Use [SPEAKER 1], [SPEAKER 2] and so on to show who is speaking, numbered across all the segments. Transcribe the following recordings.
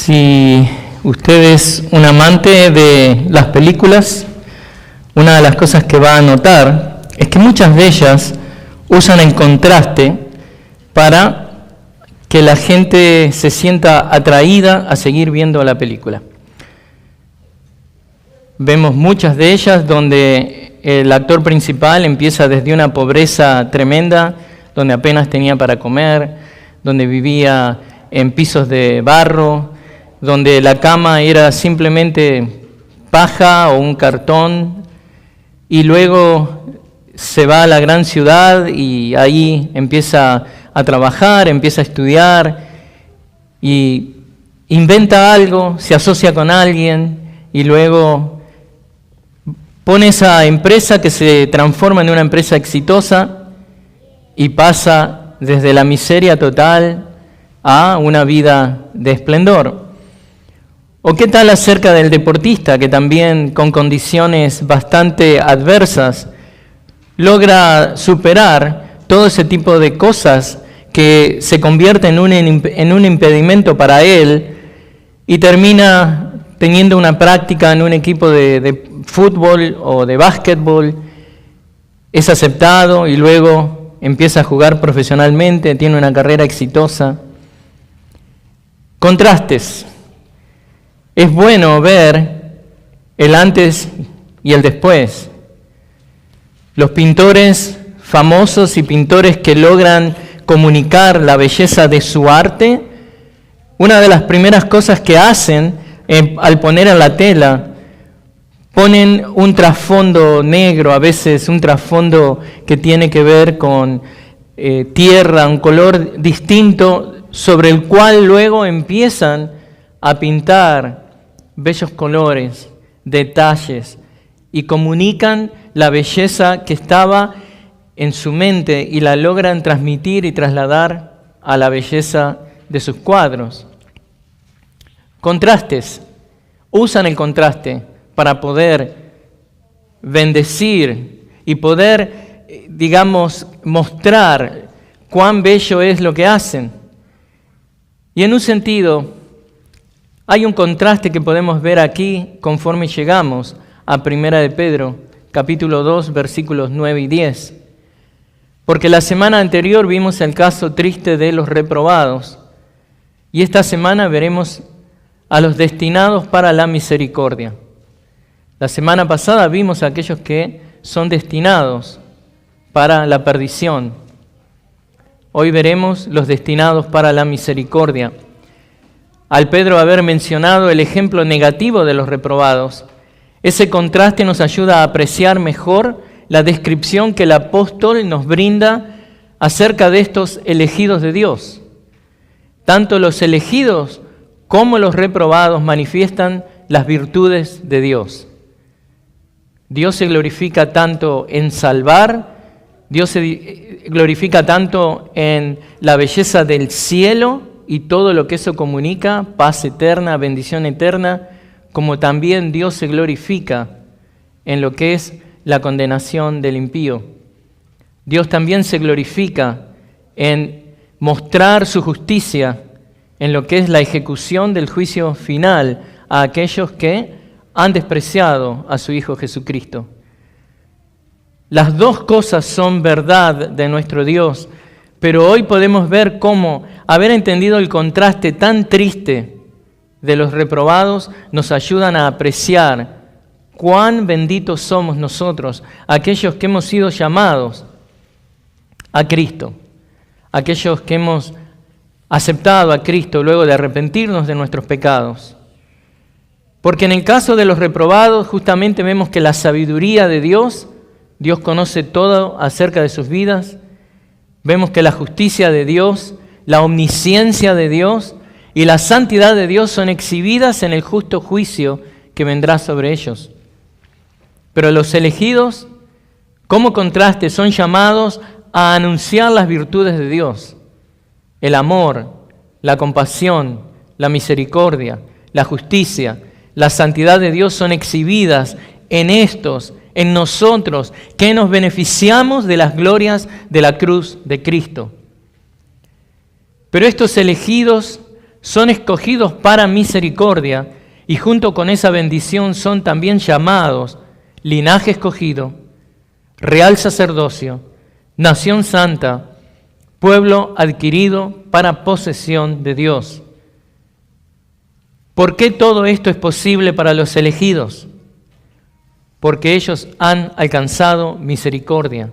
[SPEAKER 1] Si usted es un amante de las películas, una de las cosas que va a notar es que muchas de ellas usan el contraste para que la gente se sienta atraída a seguir viendo la película. Vemos muchas de ellas donde el actor principal empieza desde una pobreza tremenda, donde apenas tenía para comer, donde vivía en pisos de barro, donde la cama era simplemente paja o un cartón, y luego se va a la gran ciudad y ahí empieza a trabajar, empieza a estudiar y inventa algo, se asocia con alguien y luego pone esa empresa que se transforma en una empresa exitosa y pasa desde la miseria total a una vida de esplendor. ¿O qué tal acerca del deportista que también con condiciones bastante adversas logra superar todo ese tipo de cosas que se convierte en un impedimento para él y termina teniendo una práctica en un equipo de fútbol o de básquetbol, es aceptado y luego empieza a jugar profesionalmente, tiene una carrera exitosa? Contrastes. Es bueno ver el antes y el después. Los pintores famosos y pintores que logran comunicar la belleza de su arte, una de las primeras cosas que hacen al poner en la tela, ponen un trasfondo negro, a veces un trasfondo que tiene que ver con tierra, un color distinto, sobre el cual luego empiezan a pintar bellos colores, detalles, y comunican la belleza que estaba en su mente y la logran transmitir y trasladar a la belleza de sus cuadros. Contrastes. Usan el contraste para poder bendecir y poder, mostrar cuán bello es lo que hacen. Y en un sentido, hay un contraste que podemos ver aquí conforme llegamos a Primera de Pedro, capítulo 2, versículos 9 y 10. Porque la semana anterior vimos el caso triste de los reprobados, y esta semana veremos a los destinados para la misericordia. La semana pasada vimos a aquellos que son destinados para la perdición. Hoy veremos los destinados para la misericordia. Al Pedro haber mencionado el ejemplo negativo de los reprobados, ese contraste nos ayuda a apreciar mejor la descripción que el apóstol nos brinda acerca de estos elegidos de Dios. Tanto los elegidos como los reprobados manifiestan las virtudes de Dios. Dios se glorifica tanto en salvar, Dios se glorifica tanto en la belleza del cielo y todo lo que eso comunica, paz eterna, bendición eterna, como también Dios se glorifica en lo que es la condenación del impío. Dios también se glorifica en mostrar su justicia en lo que es la ejecución del juicio final a aquellos que han despreciado a su Hijo Jesucristo. Las dos cosas son verdad de nuestro Dios, pero hoy podemos ver cómo haber entendido el contraste tan triste de los reprobados nos ayudan a apreciar cuán benditos somos nosotros, aquellos que hemos sido llamados a Cristo, aquellos que hemos aceptado a Cristo luego de arrepentirnos de nuestros pecados. Porque en el caso de los reprobados justamente vemos que la sabiduría de Dios, Dios conoce todo acerca de sus vidas. Vemos que la justicia de Dios, la omnisciencia de Dios y la santidad de Dios son exhibidas en el justo juicio que vendrá sobre ellos. Pero los elegidos, como contraste, son llamados a anunciar las virtudes de Dios. El amor, la compasión, la misericordia, la justicia, la santidad de Dios son exhibidas en nosotros, que nos beneficiamos de las glorias de la cruz de Cristo. Pero estos elegidos son escogidos para misericordia y junto con esa bendición son también llamados linaje escogido, real sacerdocio, nación santa, pueblo adquirido para posesión de Dios. ¿Por qué todo esto es posible para los elegidos? Porque ellos han alcanzado misericordia.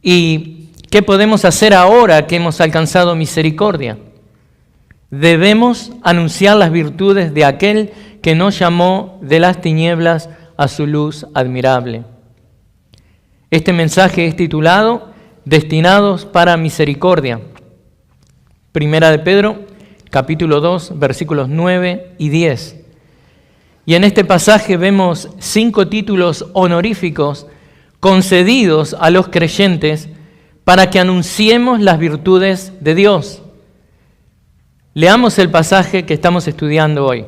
[SPEAKER 1] ¿Y qué podemos hacer ahora que hemos alcanzado misericordia? Debemos anunciar las virtudes de aquel que nos llamó de las tinieblas a su luz admirable. Este mensaje es titulado Destinados para Misericordia. Primera de Pedro, capítulo 2, versículos 9 y 10. Y en este pasaje vemos 5 títulos honoríficos concedidos a los creyentes para que anunciemos las virtudes de Dios. Leamos el pasaje que estamos estudiando hoy.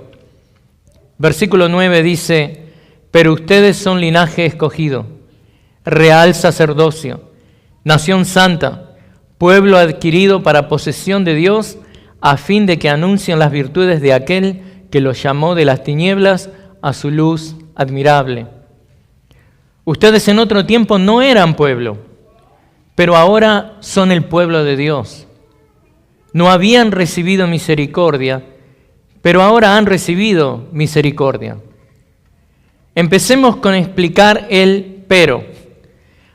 [SPEAKER 1] Versículo 9 dice: pero ustedes son linaje escogido, real sacerdocio, nación santa, pueblo adquirido para posesión de Dios, a fin de que anuncien las virtudes de aquel que los llamó de las tinieblas a su luz admirable. Ustedes en otro tiempo no eran pueblo, pero ahora son el pueblo de Dios. No habían recibido misericordia, pero ahora han recibido misericordia. Empecemos con explicar el pero.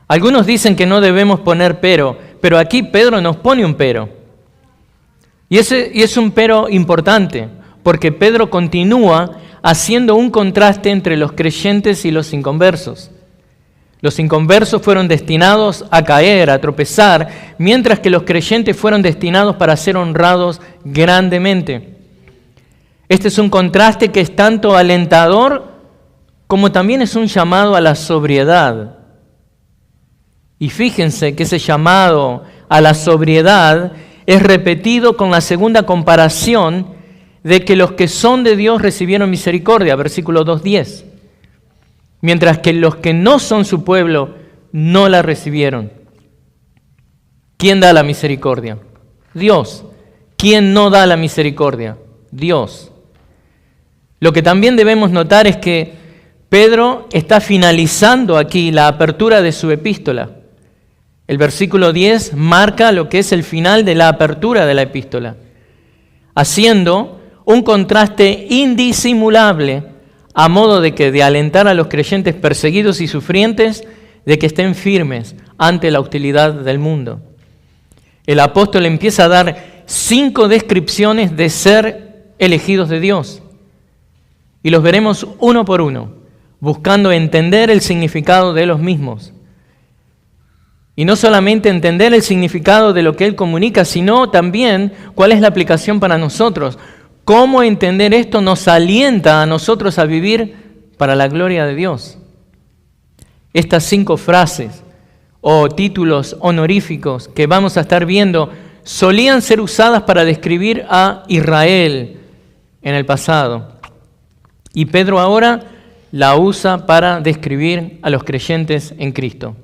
[SPEAKER 1] Algunos dicen que no debemos poner pero aquí Pedro nos pone un pero. Y es un pero importante, porque Pedro continúa haciendo un contraste entre los creyentes y los inconversos. Los inconversos fueron destinados a caer, a tropezar, mientras que los creyentes fueron destinados para ser honrados grandemente. Este es un contraste que es tanto alentador como también es un llamado a la sobriedad. Y fíjense que ese llamado a la sobriedad es repetido con la segunda comparación de que los que son de Dios recibieron misericordia, versículo 2:10, mientras que los que no son su pueblo no la recibieron. ¿Quién da la misericordia? Dios. ¿Quién no da la misericordia? Dios. Lo que también debemos notar es que Pedro está finalizando aquí la apertura de su epístola. El versículo 10 marca lo que es el final de la apertura de la epístola, haciendo un contraste indisimulable a modo de alentar a los creyentes perseguidos y sufrientes de que estén firmes ante la hostilidad del mundo. El apóstol empieza a dar 5 descripciones de ser elegidos de Dios, y los veremos uno por uno, buscando entender el significado de los mismos. Y no solamente entender el significado de lo que Él comunica, sino también cuál es la aplicación para nosotros. Cómo entender esto nos alienta a nosotros a vivir para la gloria de Dios. Estas 5 frases o títulos honoríficos que vamos a estar viendo solían ser usadas para describir a Israel en el pasado. Y Pedro ahora la usa para describir a los creyentes en Cristo.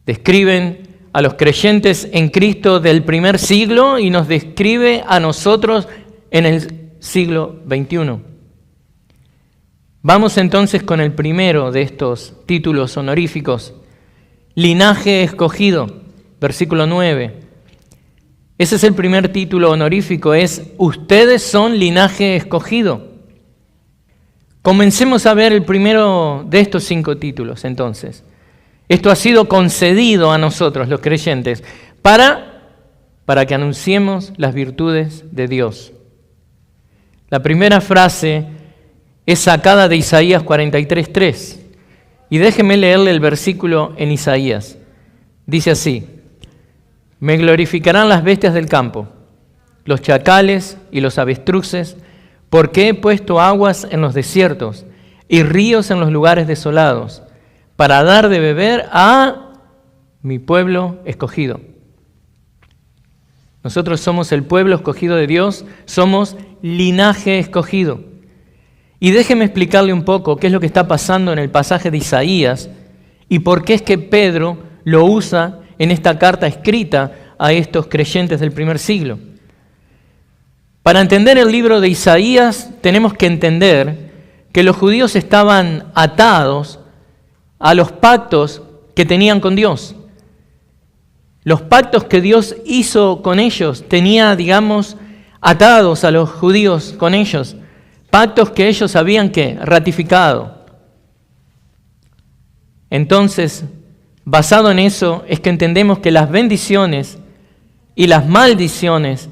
[SPEAKER 1] Describen a los creyentes en Cristo del primer siglo y nos describe a nosotros en el siglo XXI. Vamos entonces con el primero de estos títulos honoríficos. Linaje escogido, versículo 9. Ese es el primer título honorífico, es ustedes son linaje escogido. Comencemos a ver el primero de estos 5 títulos entonces. Esto ha sido concedido a nosotros, los creyentes, para que anunciemos las virtudes de Dios. La primera frase es sacada de Isaías 43:3. Y déjeme leerle el versículo en Isaías. Dice así: me glorificarán las bestias del campo, los chacales y los avestruces, porque he puesto aguas en los desiertos y ríos en los lugares desolados, para dar de beber a mi pueblo escogido. Nosotros somos el pueblo escogido de Dios, somos linaje escogido. Y déjeme explicarle un poco qué es lo que está pasando en el pasaje de Isaías y por qué es que Pedro lo usa en esta carta escrita a estos creyentes del primer siglo. Para entender el libro de Isaías tenemos que entender que los judíos estaban atados a los pactos que tenían con Dios. Los pactos que Dios hizo con ellos tenía, atados a los judíos con ellos. Pactos que ellos habían ratificado. Entonces, basado en eso, es que entendemos que las bendiciones y las maldiciones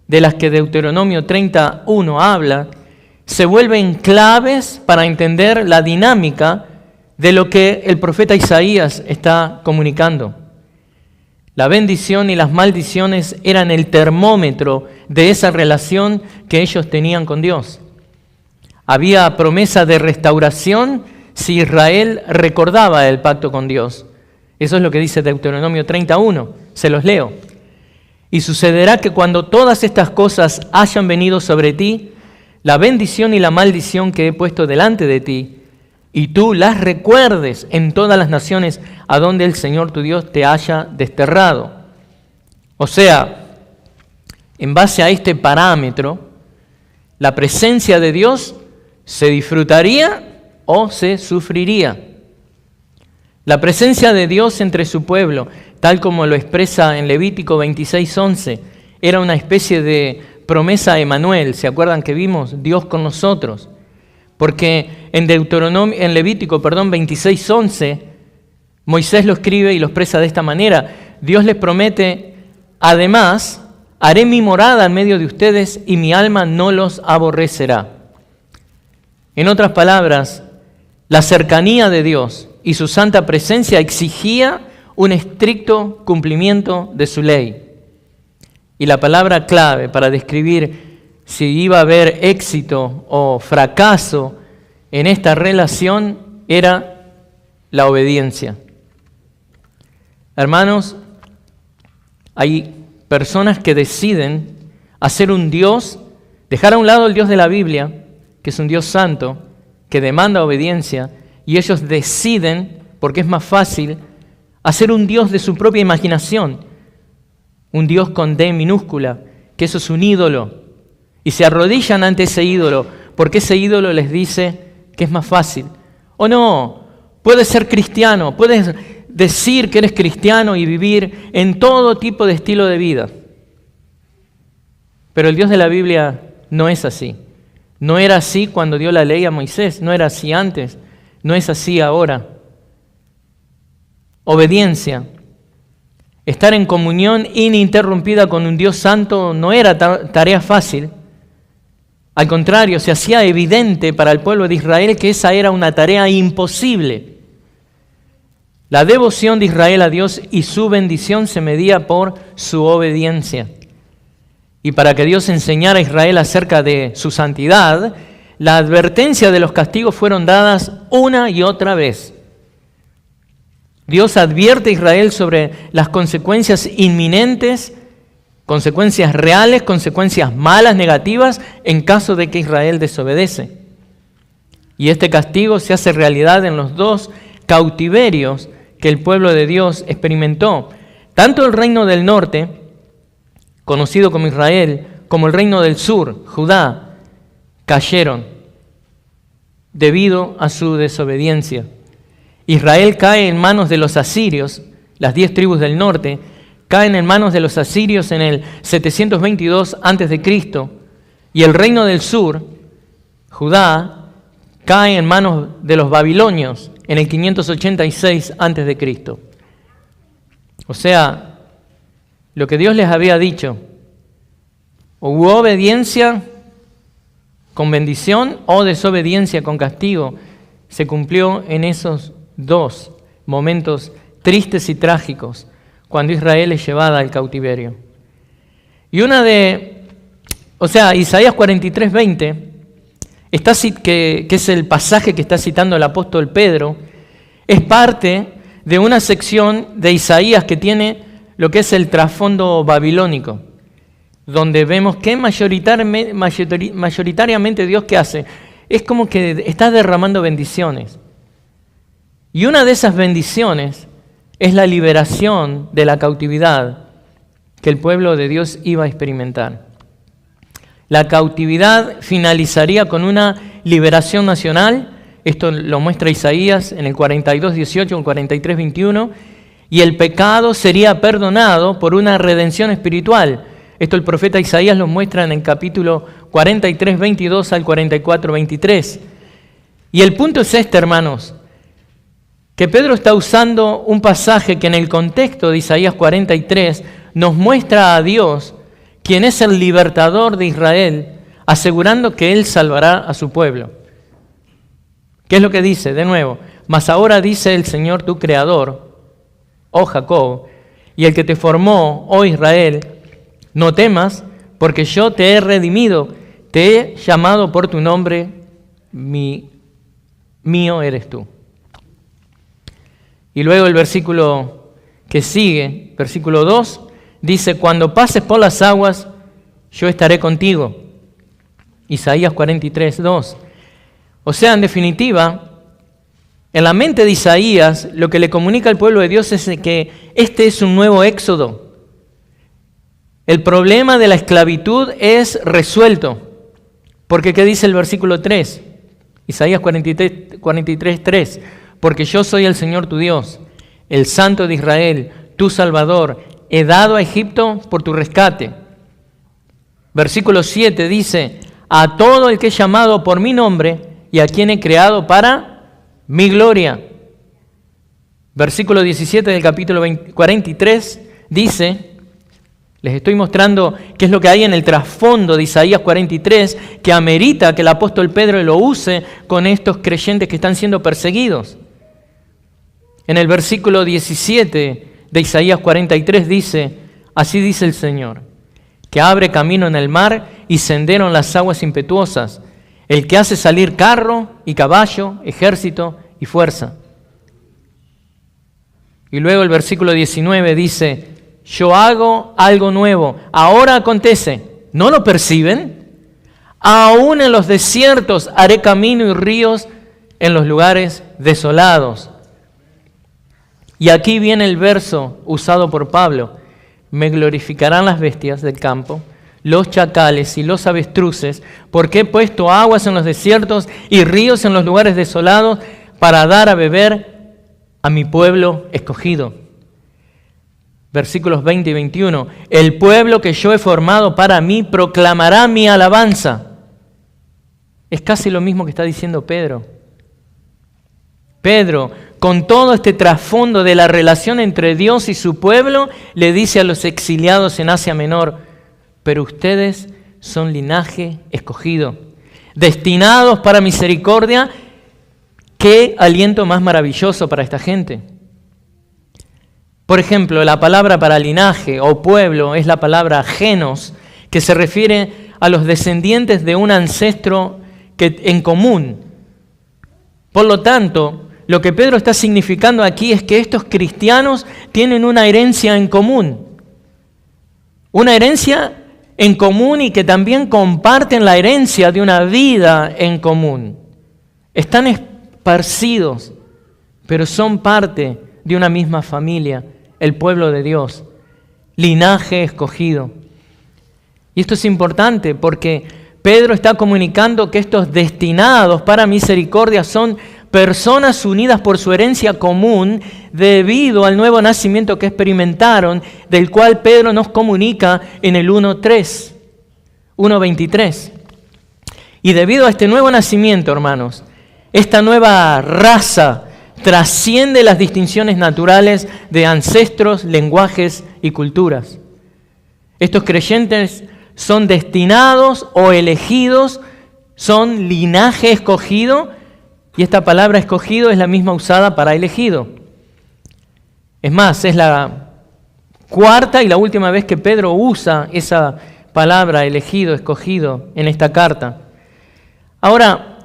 [SPEAKER 1] de las que Deuteronomio 31 habla, se vuelven claves para entender la dinámica de lo que el profeta Isaías está comunicando. La bendición y las maldiciones eran el termómetro de esa relación que ellos tenían con Dios. Había promesa de restauración si Israel recordaba el pacto con Dios. Eso es lo que dice Deuteronomio 31. Se los leo. Y sucederá que cuando todas estas cosas hayan venido sobre ti, la bendición y la maldición que he puesto delante de ti, y tú las recuerdes en todas las naciones a donde el Señor tu Dios te haya desterrado. O sea, en base a este parámetro, la presencia de Dios se disfrutaría o se sufriría. La presencia de Dios entre su pueblo, tal como lo expresa en Levítico 26:11, era una especie de promesa a Emanuel. ¿Se acuerdan que vimos? Dios con nosotros. Porque en Levítico 26:11, Moisés lo escribe y lo expresa de esta manera. Dios les promete, además, haré mi morada en medio de ustedes y mi alma no los aborrecerá. En otras palabras, la cercanía de Dios y su santa presencia exigía un estricto cumplimiento de su ley. Y la palabra clave para describir si iba a haber éxito o fracaso en esta relación era la obediencia. Hermanos, hay personas que deciden hacer un Dios, dejar a un lado el Dios de la Biblia, que es un Dios santo, que demanda obediencia, y ellos deciden, porque es más fácil, hacer un Dios de su propia imaginación, un Dios con D minúscula, que eso es un ídolo, y se arrodillan ante ese ídolo, porque ese ídolo les dice que es más fácil. O no, puedes ser cristiano, puedes decir que eres cristiano y vivir en todo tipo de estilo de vida. Pero el Dios de la Biblia no es así. No era así cuando dio la ley a Moisés, no era así antes, no es así ahora. Obediencia. Estar en comunión ininterrumpida con un Dios santo no era tarea fácil. Al contrario, se hacía evidente para el pueblo de Israel que esa era una tarea imposible. La devoción de Israel a Dios y su bendición se medía por su obediencia. Y para que Dios enseñara a Israel acerca de su santidad, la advertencia de los castigos fueron dadas una y otra vez. Dios advierte a Israel sobre las consecuencias inminentes, consecuencias reales, consecuencias malas, negativas, en caso de que Israel desobedece. Y este castigo se hace realidad en los dos cautiverios que el pueblo de Dios experimentó. Tanto el reino del norte, conocido como Israel, como el reino del sur, Judá, cayeron debido a su desobediencia. Israel cae en manos de los asirios, las 10 tribus del norte, caen en manos de los asirios en el 722 a.C., y el reino del sur, Judá, cae en manos de los babilonios en el 586 a.C. O sea, lo que Dios les había dicho, o hubo obediencia con bendición o desobediencia con castigo, se cumplió en esos dos momentos tristes y trágicos cuando Israel es llevada al cautiverio. Y Isaías 43:20, que es el pasaje que está citando el apóstol Pedro, es parte de una sección de Isaías que tiene lo que es el trasfondo babilónico, donde vemos que mayoritariamente Dios, ¿qué hace? Es como que está derramando bendiciones. Y una de esas bendiciones es la liberación de la cautividad que el pueblo de Dios iba a experimentar. La cautividad finalizaría con una liberación nacional. Esto lo muestra Isaías en el 42:18, en el 43:21. Y el pecado sería perdonado por una redención espiritual. Esto el profeta Isaías lo muestra en el capítulo 43:22 al 44:23. Y el punto es este, hermanos, que Pedro está usando un pasaje que en el contexto de Isaías 43 nos muestra a Dios, quien es el libertador de Israel, asegurando que Él salvará a su pueblo. ¿Qué es lo que dice? De nuevo, mas ahora dice el Señor tu Creador, oh Jacob, y el que te formó, oh Israel, no temas, porque yo te he redimido, te he llamado por tu nombre, mío eres tú. Y luego el versículo que sigue, versículo 2, dice, cuando pases por las aguas, yo estaré contigo. Isaías 43:2. O sea, en definitiva, en la mente de Isaías, lo que le comunica al pueblo de Dios es que este es un nuevo éxodo. El problema de la esclavitud es resuelto. Porque ¿qué dice el versículo 3? Isaías 43:3. Porque yo soy el Señor tu Dios, el Santo de Israel, tu Salvador. He dado a Egipto por tu rescate. Versículo 7 dice, a todo el que he llamado por mi nombre y a quien he creado para mi gloria. Versículo 17 del capítulo 43 dice, les estoy mostrando qué es lo que hay en el trasfondo de Isaías 43, que amerita que el apóstol Pedro lo use con estos creyentes que están siendo perseguidos. En el versículo 17 de Isaías 43 dice, así dice el Señor, que abre camino en el mar y sendero en las aguas impetuosas, el que hace salir carro y caballo, ejército y fuerza. Y luego el versículo 19 dice, yo hago algo nuevo, ahora acontece, ¿no lo perciben? Aún en los desiertos haré camino y ríos en los lugares desolados. Y aquí viene el verso usado por Pablo, me glorificarán las bestias del campo, los chacales y los avestruces, porque he puesto aguas en los desiertos y ríos en los lugares desolados para dar a beber a mi pueblo escogido. Versículos 20 y 21. El pueblo que yo he formado para mí proclamará mi alabanza. Es casi lo mismo que está diciendo Pedro. Pedro, con todo este trasfondo de la relación entre Dios y su pueblo, le dice a los exiliados en Asia Menor, pero ustedes son linaje escogido, destinados para misericordia. ¡Qué aliento más maravilloso para esta gente! Por ejemplo, la palabra para linaje o pueblo es la palabra genos, que se refiere a los descendientes de un ancestro en común. Por lo tanto, lo que Pedro está significando aquí es que estos cristianos tienen una herencia en común. Una herencia en común y que también comparten la herencia de una vida en común. Están esparcidos, pero son parte de una misma familia, el pueblo de Dios, linaje escogido. Y esto es importante porque Pedro está comunicando que estos destinados para misericordia son personas unidas por su herencia común debido al nuevo nacimiento que experimentaron, del cual Pedro nos comunica en el 1:23. Y debido a este nuevo nacimiento, hermanos, esta nueva raza trasciende las distinciones naturales de ancestros, lenguajes y culturas. Estos creyentes son destinados o elegidos, son linaje escogido, y esta palabra escogido es la misma usada para elegido. Es más, es la cuarta y la última vez que Pedro usa esa palabra elegido, escogido en esta carta. Ahora,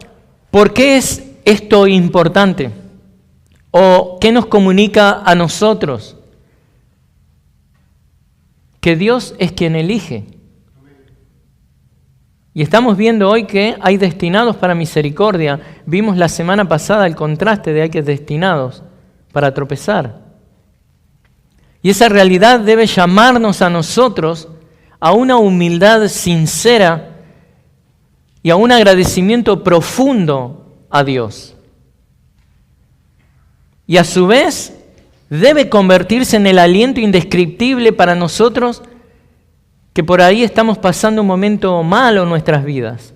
[SPEAKER 1] ¿por qué es esto importante? ¿O qué nos comunica a nosotros? Que Dios es quien elige. Y estamos viendo hoy que hay destinados para misericordia. Vimos la semana pasada el contraste de hay que destinados para tropezar. Y esa realidad debe llamarnos a nosotros a una humildad sincera y a un agradecimiento profundo a Dios. Y a su vez debe convertirse en el aliento indescriptible para nosotros que por ahí estamos pasando un momento malo en nuestras vidas.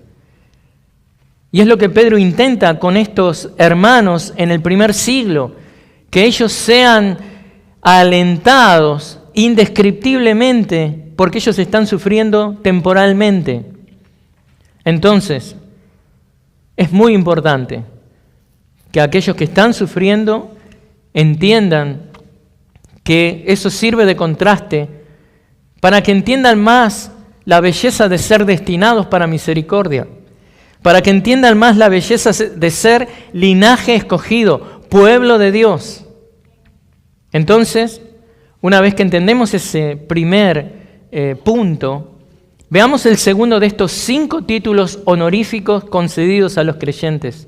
[SPEAKER 1] Y es lo que Pedro intenta con estos hermanos en el primer siglo, que ellos sean alentados indescriptiblemente porque ellos están sufriendo temporalmente. Entonces, es muy importante que aquellos que están sufriendo entiendan que eso sirve de contraste para que entiendan más la belleza de ser destinados para misericordia, para que entiendan más la belleza de ser linaje escogido, pueblo de Dios. Entonces, una vez que entendemos ese primer punto, veamos el segundo de estos 5 títulos honoríficos concedidos a los creyentes,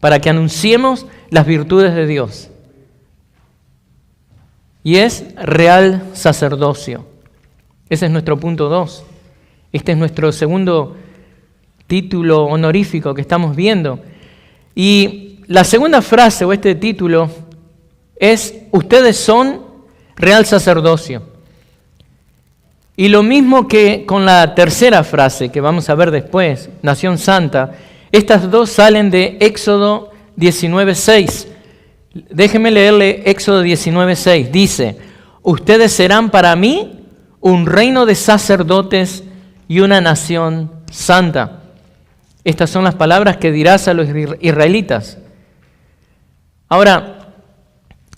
[SPEAKER 1] para que anunciemos las virtudes de Dios. Y es real sacerdocio. Ese es nuestro punto 2. Este es nuestro segundo título honorífico que estamos viendo. Y la segunda frase o este título es: ustedes son real sacerdocio. Y lo mismo que con la tercera frase que vamos a ver después, nación santa, estas dos salen de Éxodo 19:6. Déjenme leerle Éxodo 19:6. Dice: ustedes serán para mí un reino de sacerdotes y una nación santa. Estas son las palabras que dirás a los israelitas. Ahora,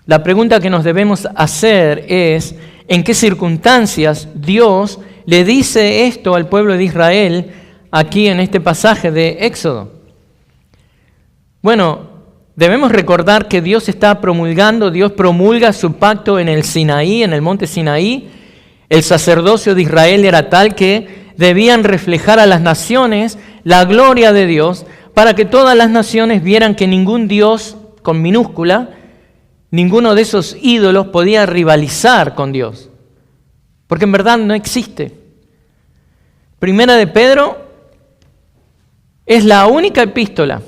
[SPEAKER 1] la pregunta que nos debemos hacer es: ¿en qué circunstancias Dios le dice esto al pueblo de Israel aquí en este pasaje de Éxodo? Bueno, debemos recordar que Dios promulga su pacto en el Sinaí, en el monte Sinaí. El sacerdocio de Israel era tal que debían reflejar a las naciones la gloria de Dios para que todas las naciones vieran que ningún Dios con minúscula, ninguno de esos ídolos podía rivalizar con Dios, porque en verdad no existe. Primera de Pedro es la única epístola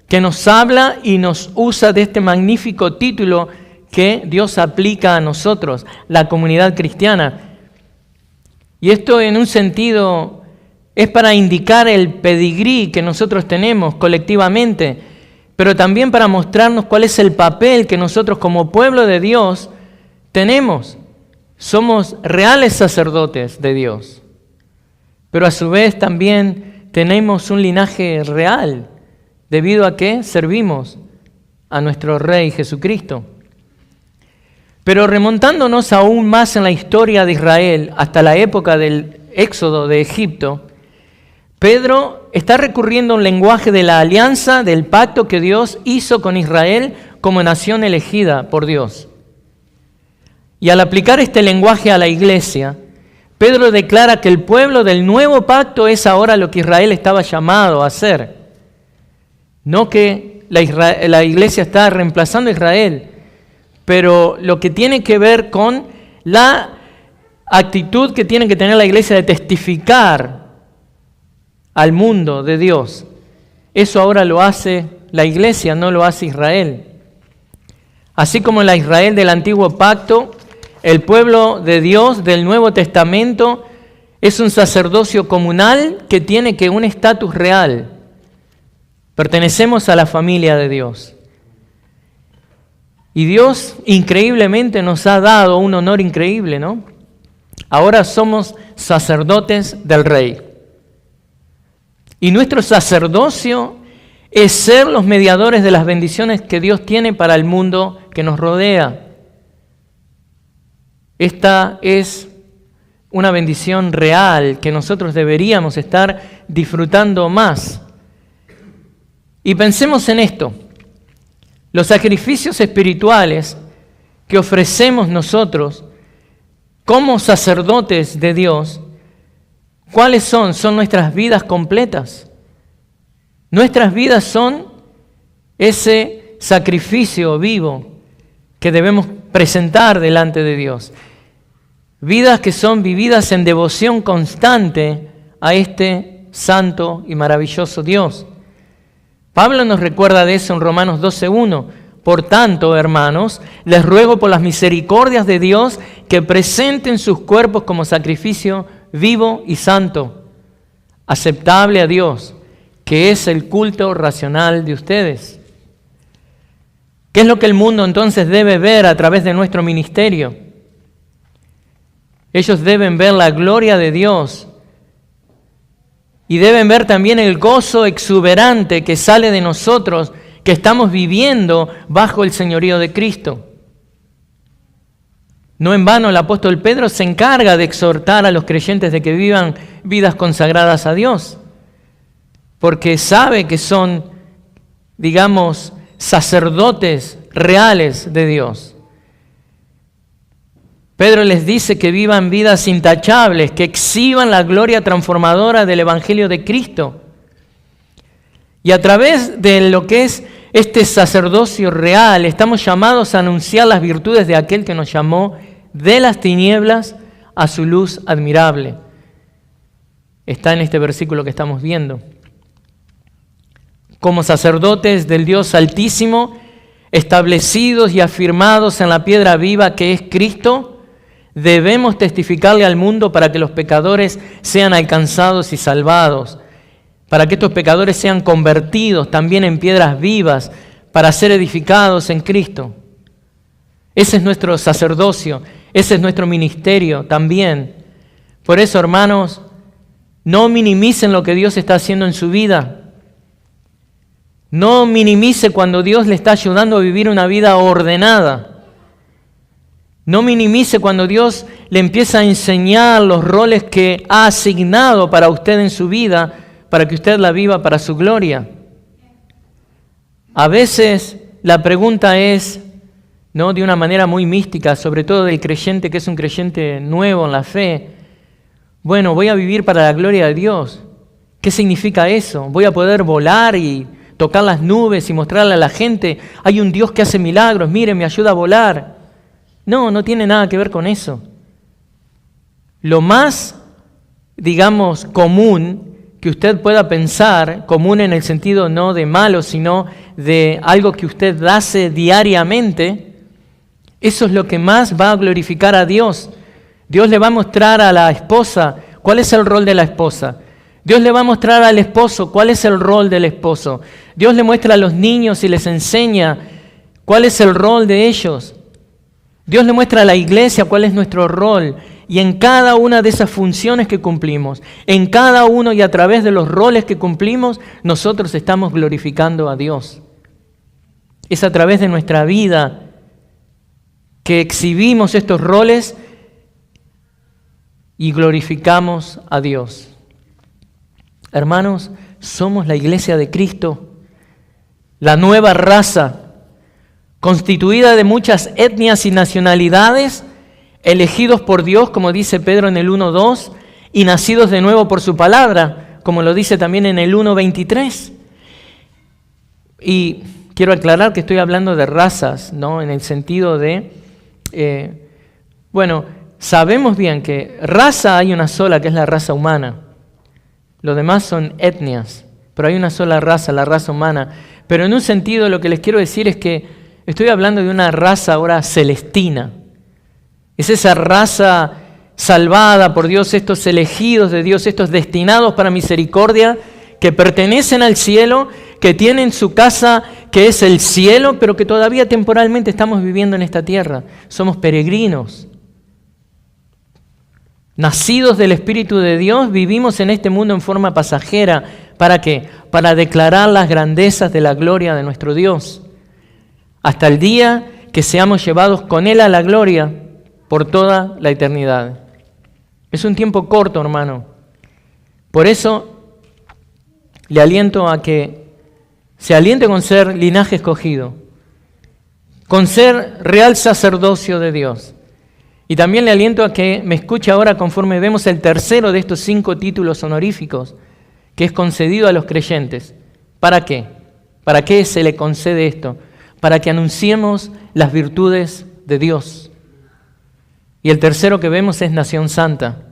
[SPEAKER 1] que nos habla y nos usa de este magnífico título que Dios aplica a nosotros, la comunidad cristiana. Y esto en un sentido es para indicar el pedigrí que nosotros tenemos colectivamente, pero también para mostrarnos cuál es el papel que nosotros como pueblo de Dios tenemos. Somos reales sacerdotes de Dios, pero a su vez también tenemos un linaje real, debido a que servimos a nuestro Rey Jesucristo. Pero remontándonos aún más en la historia de Israel, hasta la época del éxodo de Egipto, Pedro está recurriendo a un lenguaje de la alianza, del pacto que Dios hizo con Israel como nación elegida por Dios. Y al aplicar este lenguaje a la iglesia, Pedro declara que el pueblo del nuevo pacto es ahora lo que Israel estaba llamado a ser. No que la iglesia está reemplazando a Israel, pero lo que tiene que ver con la actitud que tiene que tener la iglesia de testificar al mundo de Dios. Eso ahora lo hace la iglesia, no lo hace Israel. Así como la Israel del antiguo pacto, el pueblo de Dios del Nuevo Testamento es un sacerdocio comunal que tiene un estatus real. Pertenecemos a la familia de Dios. Y Dios increíblemente nos ha dado un honor increíble, ¿no? Ahora somos sacerdotes del Rey. Y nuestro sacerdocio es ser los mediadores de las bendiciones que Dios tiene para el mundo que nos rodea. Esta es una bendición real que nosotros deberíamos estar disfrutando más. Y pensemos en esto. Los sacrificios espirituales que ofrecemos nosotros como sacerdotes de Dios, ¿cuáles son? Son nuestras vidas completas. Nuestras vidas son ese sacrificio vivo que debemos presentar delante de Dios. Vidas que son vividas en devoción constante a este santo y maravilloso Dios. Pablo nos recuerda de eso en Romanos 12:1. Por tanto, hermanos, les ruego por las misericordias de Dios que presenten sus cuerpos como sacrificio vivo y santo, aceptable a Dios, que es el culto racional de ustedes. ¿Qué es lo que el mundo entonces debe ver a través de nuestro ministerio? Ellos deben ver la gloria de Dios y deben ver también el gozo exuberante que sale de nosotros, que estamos viviendo bajo el señorío de Cristo. No en vano el apóstol Pedro se encarga de exhortar a los creyentes de que vivan vidas consagradas a Dios, porque sabe que son, digamos, sacerdotes reales de Dios. Pedro les dice que vivan vidas intachables, que exhiban la gloria transformadora del Evangelio de Cristo. Y a través de lo que es este sacerdocio real, estamos llamados a anunciar las virtudes de aquel que nos llamó de las tinieblas a su luz admirable. Está en este versículo que estamos viendo. Como sacerdotes del Dios Altísimo, establecidos y afirmados en la piedra viva que es Cristo, debemos testificarle al mundo para que los pecadores sean alcanzados y salvados, para que estos pecadores sean convertidos también en piedras vivas, para ser edificados en Cristo. Ese es nuestro sacerdocio, ese es nuestro ministerio también. Por eso, hermanos, no minimicen lo que Dios está haciendo en su vida. No minimice cuando Dios le está ayudando a vivir una vida ordenada. No minimice cuando Dios le empieza a enseñar los roles que ha asignado para usted en su vida, para que usted la viva para su gloria. A veces la pregunta es, ¿no?, de una manera muy mística, sobre todo del creyente que es un creyente nuevo en la fe. Bueno, voy a vivir para la gloria de Dios. ¿Qué significa eso? ¿Voy a poder volar y tocar las nubes y mostrarle a la gente, hay un Dios que hace milagros, miren, me ayuda a volar? No, no tiene nada que ver con eso. Lo más, digamos, común que usted pueda pensar, común en el sentido no de malo, sino de algo que usted hace diariamente, eso es lo que más va a glorificar a Dios. Dios le va a mostrar a la esposa cuál es el rol de la esposa. Dios le va a mostrar al esposo cuál es el rol del esposo. Dios le muestra a los niños y les enseña cuál es el rol de ellos. Dios le muestra a la iglesia cuál es nuestro rol. Y en cada una de esas funciones que cumplimos, en cada uno y a través de los roles que cumplimos, nosotros estamos glorificando a Dios. Es a través de nuestra vida que exhibimos estos roles y glorificamos a Dios. Hermanos, somos la iglesia de Cristo, la nueva raza, constituida de muchas etnias y nacionalidades, elegidos por Dios, como dice Pedro en el 1:2, y nacidos de nuevo por su palabra, como lo dice también en el 1:23. Y quiero aclarar que estoy hablando de razas, ¿no? En el sentido de, sabemos bien que raza hay una sola, que es la raza humana. Los demás son etnias, pero hay una sola raza, la raza humana. Pero en un sentido lo que les quiero decir es que estoy hablando de una raza ahora celestina. Es esa raza salvada por Dios, estos elegidos de Dios, estos destinados para misericordia, que pertenecen al cielo, que tienen su casa que es el cielo, pero que todavía temporalmente estamos viviendo en esta tierra. Somos peregrinos. Nacidos del Espíritu de Dios, vivimos en este mundo en forma pasajera. ¿Para qué? Para declarar las grandezas de la gloria de nuestro Dios. Hasta el día que seamos llevados con Él a la gloria por toda la eternidad. Es un tiempo corto, hermano. Por eso le aliento a que se aliente con ser linaje escogido, con ser real sacerdocio de Dios. Y también le aliento a que me escuche ahora conforme vemos el tercero de estos 5 títulos honoríficos que es concedido a los creyentes. ¿Para qué? ¿Para qué se le concede esto? Para que anunciemos las virtudes de Dios. Y el tercero que vemos es Nación Santa.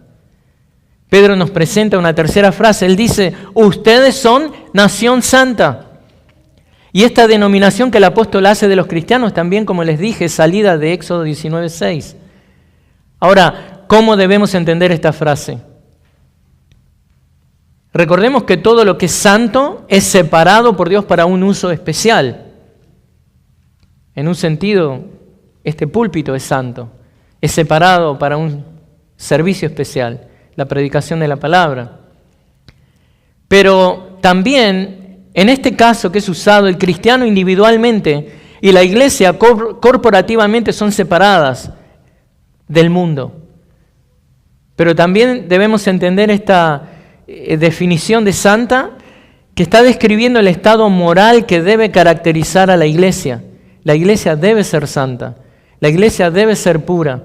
[SPEAKER 1] Pedro nos presenta una tercera frase. Él dice, ustedes son nación santa. Y esta denominación que el apóstol hace de los cristianos también, como les dije, es salida de Éxodo 19:6. Ahora, ¿cómo debemos entender esta frase? Recordemos que todo lo que es santo es separado por Dios para un uso especial. En un sentido, este púlpito es santo, es separado para un servicio especial, la predicación de la palabra. Pero también, en este caso que es usado, el cristiano individualmente y la iglesia corporativamente son separadas del mundo. Pero también debemos entender esta definición de santa que está describiendo el estado moral que debe caracterizar a la iglesia. La iglesia debe ser santa, la iglesia debe ser pura.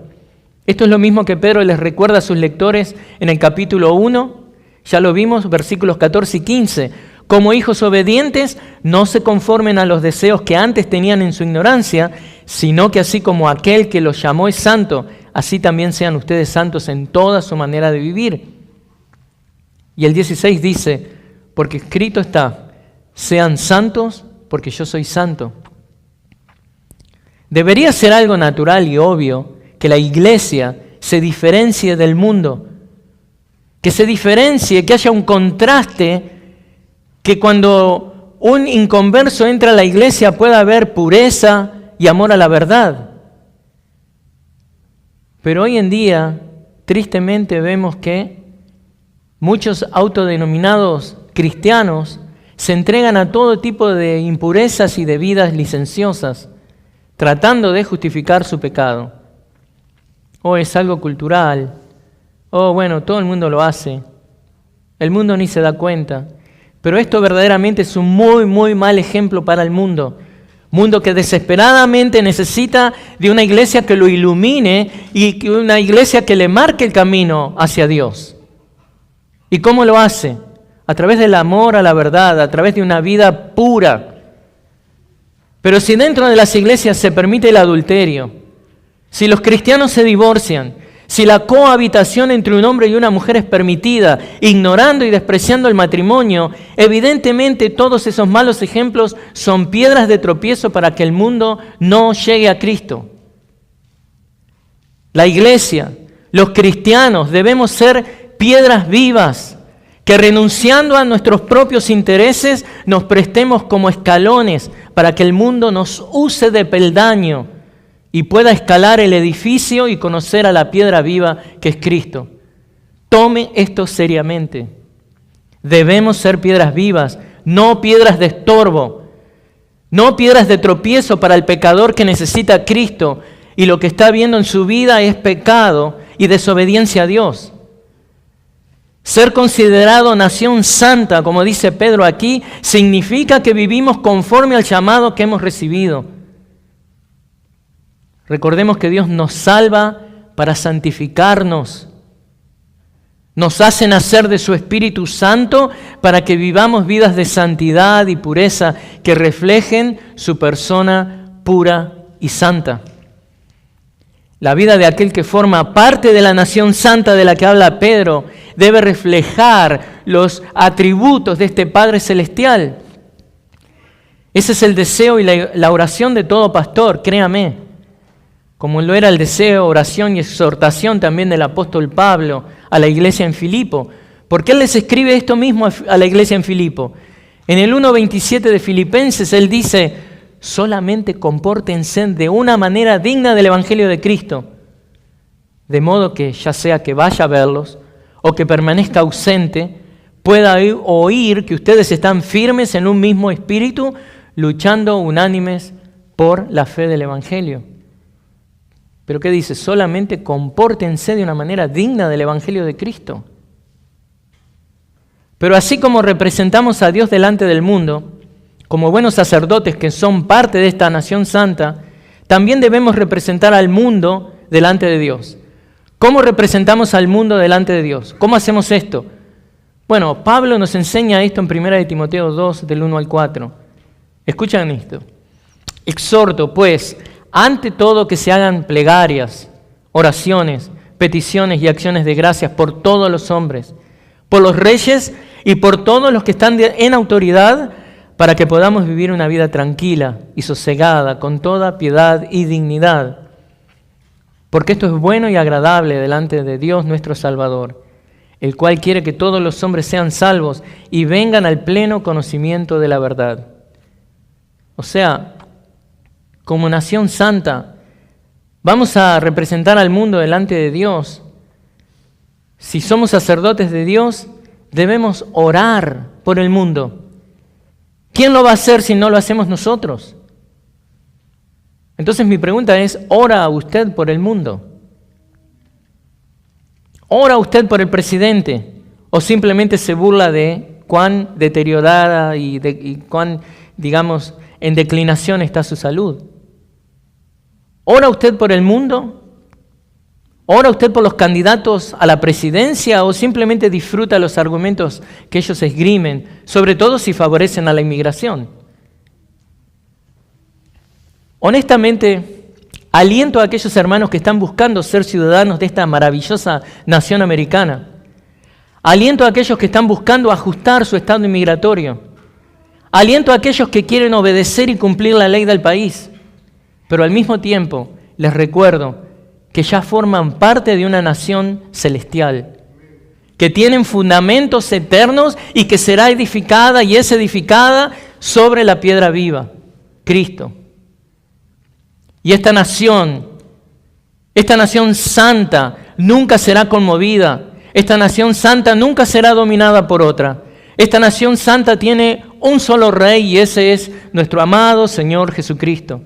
[SPEAKER 1] Esto es lo mismo que Pedro les recuerda a sus lectores en el capítulo 1, ya lo vimos, versículos 14 y 15. Como hijos obedientes, no se conformen a los deseos que antes tenían en su ignorancia, sino que así como aquel que los llamó es santo, así también sean ustedes santos en toda su manera de vivir. Y el 16 dice, porque escrito está, sean santos porque yo soy santo. Debería ser algo natural y obvio que la iglesia se diferencie del mundo, que se diferencie, que haya un contraste, que cuando un inconverso entra a la iglesia pueda haber pureza y amor a la verdad. Pero hoy en día, tristemente vemos que muchos autodenominados cristianos se entregan a todo tipo de impurezas y de vidas licenciosas, tratando de justificar su pecado. O es algo cultural, o bueno, todo el mundo lo hace, el mundo ni se da cuenta. Pero esto verdaderamente es un muy, muy mal ejemplo para el mundo. Mundo que desesperadamente necesita de una iglesia que lo ilumine y una iglesia que le marque el camino hacia Dios. ¿Y cómo lo hace? A través del amor a la verdad, a través de una vida pura. Pero si dentro de las iglesias se permite el adulterio, si los cristianos se divorcian, si la cohabitación entre un hombre y una mujer es permitida, ignorando y despreciando el matrimonio, evidentemente todos esos malos ejemplos son piedras de tropiezo para que el mundo no llegue a Cristo. La iglesia, los cristianos, debemos ser piedras vivas, que renunciando a nuestros propios intereses nos prestemos como escalones para que el mundo nos use de peldaño y pueda escalar el edificio y conocer a la piedra viva que es Cristo. Tome esto seriamente. Debemos ser piedras vivas, no piedras de estorbo, no piedras de tropiezo para el pecador que necesita a Cristo y lo que está viendo en su vida es pecado y desobediencia a Dios. Ser considerado nación santa, como dice Pedro aquí, significa que vivimos conforme al llamado que hemos recibido. Recordemos que Dios nos salva para santificarnos. Nos hace nacer de su Espíritu Santo para que vivamos vidas de santidad y pureza que reflejen su persona pura y santa. La vida de aquel que forma parte de la nación santa de la que habla Pedro debe reflejar los atributos de este Padre Celestial. Ese es el deseo y la oración de todo pastor, créame. Como lo era el deseo, oración y exhortación también del apóstol Pablo a la iglesia en Filipo. Porque él les escribe esto mismo a la iglesia en Filipo. En el 1:27 de Filipenses él dice: solamente compórtense de una manera digna del Evangelio de Cristo, de modo que ya sea que vaya a verlos o que permanezca ausente, pueda oír que ustedes están firmes en un mismo espíritu, luchando unánimes por la fe del Evangelio. ¿Pero qué dice? Solamente compórtense de una manera digna del Evangelio de Cristo. Pero así como representamos a Dios delante del mundo, como buenos sacerdotes que son parte de esta nación santa, también debemos representar al mundo delante de Dios. ¿Cómo representamos al mundo delante de Dios? ¿Cómo hacemos esto? Bueno, Pablo nos enseña esto en 1 de Timoteo 2, del 1 al 4. Escuchen esto. Exhorto, pues, ante todo que se hagan plegarias, oraciones, peticiones y acciones de gracias por todos los hombres, por los reyes y por todos los que están en autoridad, para que podamos vivir una vida tranquila y sosegada, con toda piedad y dignidad. Porque esto es bueno y agradable delante de Dios nuestro Salvador, el cual quiere que todos los hombres sean salvos y vengan al pleno conocimiento de la verdad. O sea, como nación santa, vamos a representar al mundo delante de Dios. Si somos sacerdotes de Dios, debemos orar por el mundo. ¿Quién lo va a hacer si no lo hacemos nosotros? Entonces mi pregunta es, ¿ora usted por el mundo? ¿Ora usted por el presidente? ¿O simplemente se burla de cuán deteriorada y cuán, digamos, en declinación está su salud? ¿Ora usted por el mundo? ¿Ora usted por los candidatos a la presidencia o simplemente disfruta los argumentos que ellos esgrimen, sobre todo si favorecen a la inmigración? Honestamente, aliento a aquellos hermanos que están buscando ser ciudadanos de esta maravillosa nación americana. Aliento a aquellos que están buscando ajustar su estado inmigratorio. Aliento a aquellos que quieren obedecer y cumplir la ley del país. Pero al mismo tiempo, les recuerdo que ya forman parte de una nación celestial, que tienen fundamentos eternos y que será edificada y es edificada sobre la piedra viva, Cristo. Y esta nación santa nunca será conmovida, esta nación santa nunca será dominada por otra. Esta nación santa tiene un solo rey y ese es nuestro amado Señor Jesucristo.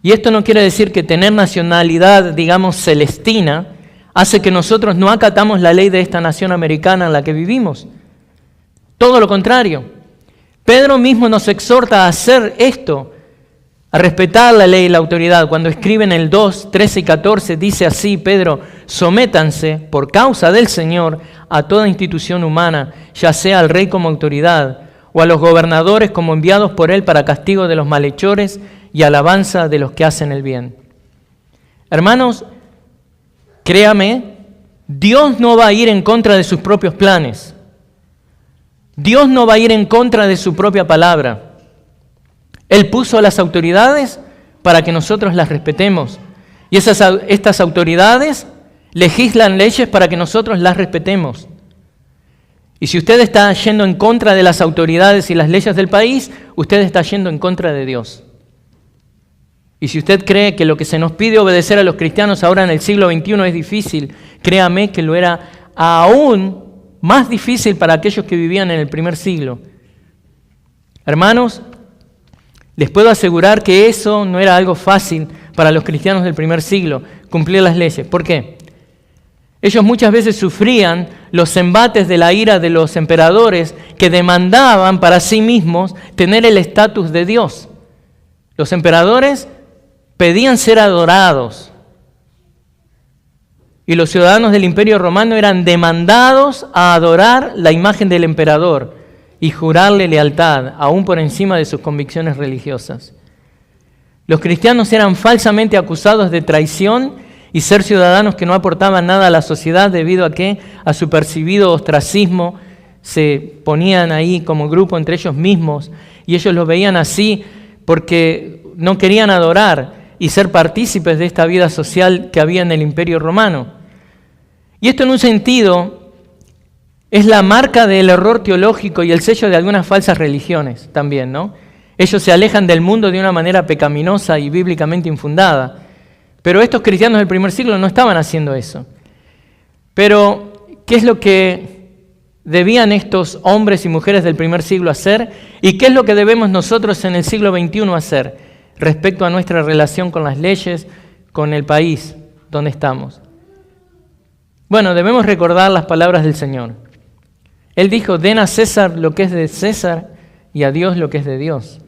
[SPEAKER 1] Y esto no quiere decir que tener nacionalidad, digamos, celestina, hace que nosotros no acatamos la ley de esta nación americana en la que vivimos. Todo lo contrario. Pedro mismo nos exhorta a hacer esto, a respetar la ley y la autoridad. Cuando escribe en el 2, 13 y 14, dice así, Pedro, sométanse por causa del Señor a toda institución humana, ya sea al rey como autoridad, o a los gobernadores como enviados por él para castigo de los malhechores y alabanza de los que hacen el bien. Hermanos, créame, Dios no va a ir en contra de sus propios planes. Dios no va a ir en contra de su propia palabra. Él puso a las autoridades para que nosotros las respetemos. Y estas autoridades legislan leyes para que nosotros las respetemos. Y si usted está yendo en contra de las autoridades y las leyes del país, usted está yendo en contra de Dios. Y si usted cree que lo que se nos pide obedecer a los cristianos ahora en el siglo XXI es difícil, créame que lo era aún más difícil para aquellos que vivían en el primer siglo. Hermanos, les puedo asegurar que eso no era algo fácil para los cristianos del primer siglo, cumplir las leyes. ¿Por qué? Ellos muchas veces sufrían los embates de la ira de los emperadores que demandaban para sí mismos tener el estatus de Dios. Los emperadores pedían ser adorados y los ciudadanos del Imperio Romano eran demandados a adorar la imagen del emperador y jurarle lealtad, aún por encima de sus convicciones religiosas. Los cristianos eran falsamente acusados de traición y ser ciudadanos que no aportaban nada a la sociedad debido a que a su percibido ostracismo se ponían ahí como grupo entre ellos mismos y ellos los veían así porque no querían adorar y ser partícipes de esta vida social que había en el Imperio Romano. Y esto en un sentido es la marca del error teológico y el sello de algunas falsas religiones también, ¿no? Ellos se alejan del mundo de una manera pecaminosa y bíblicamente infundada. Pero estos cristianos del primer siglo no estaban haciendo eso. Pero, ¿qué es lo que debían estos hombres y mujeres del primer siglo hacer? ¿Y qué es lo que debemos nosotros en el siglo XXI hacer respecto a nuestra relación con las leyes, con el país donde estamos? Bueno, debemos recordar las palabras del Señor. Él dijo, den a César lo que es de César y a Dios lo que es de Dios.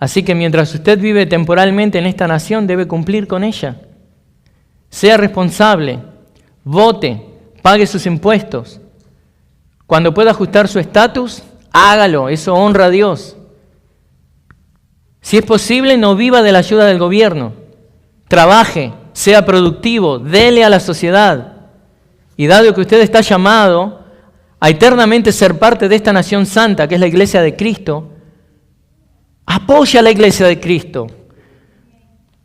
[SPEAKER 1] Así que mientras usted vive temporalmente en esta nación, debe cumplir con ella. Sea responsable, vote, pague sus impuestos. Cuando pueda ajustar su estatus, hágalo, eso honra a Dios. Si es posible, no viva de la ayuda del gobierno. Trabaje, sea productivo, dele a la sociedad. Y dado que usted está llamado a eternamente ser parte de esta nación santa, que es la iglesia de Cristo, apoya a la iglesia de Cristo,